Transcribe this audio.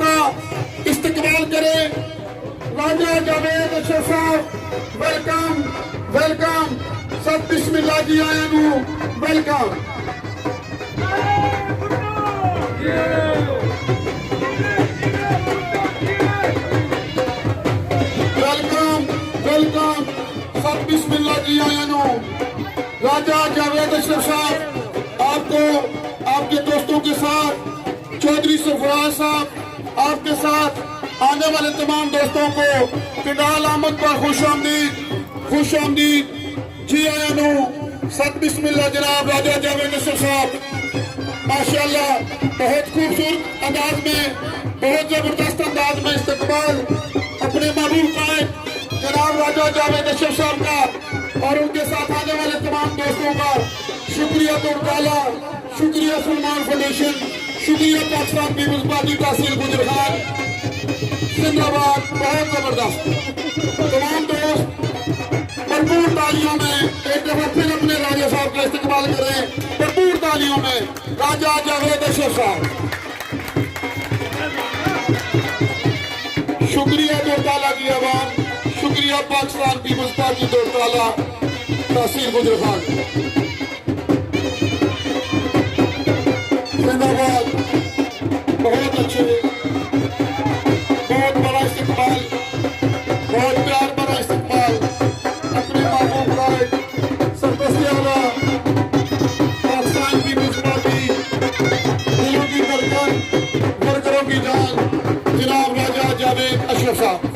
का इस्तकबाल करें। राजा जावेद अशरफ साहब, वेलकम वेलकम। सब बिस्मिल्लाह जी आया नू वेलकम। Welcome welcome. सब बिस्मिल्लाह जी आया नू। राजा जावेद अशरफ साहब आपको आपके दोस्तों के साथ, चौधरी सरफराज साहब आपके साथ, आने वाले तमाम दोस्तों को फिलहाल आमद पर खुश आमदीद जी आया नू। सत बिस्मिल्लाह जनाब राजा जावेद अशरफ साहब माशाल्लाह बहुत खूबसूरत अंदाज में, बहुत जबरदस्त अंदाज में इस्तकबाल अपने महबूब कायद जनाब राजा जावेद अशरफ साहब का और उनके साथ आने वाले तमाम दोस्तों का शुक्रिया तोड़ाला, शुक्रिया सलमान फाउंडेशन, शुक्रिया पाकिस्तान पीपल्स पार्टी तहसील गुजर खान जिंदाबाद। बहुत जबरदस्त तमाम दोस्त भरपूर तालियों में एक दफा फिर अपने राजा साहब का इस्तेमाल करें, भरपूर तालियों में राजा जावेद अशरफ साहब। शुक्रिया दोरताला की आवाम, शुक्रिया पाकिस्तान पीपल्स पार्टी दोरताला तहसील गुजर खान जिंदाबाद। बहुत अच्छे, बहुत बड़ा इस्तेमाल, बहुत प्यार भरा इस्तेमाल अपने महबूब कायद सरपरस्ती आला पाकिस्तान पीपल्स पार्टी दिलों की धड़कन, वर्करों की जान जनाब राजा जावेद अशरफ साहब।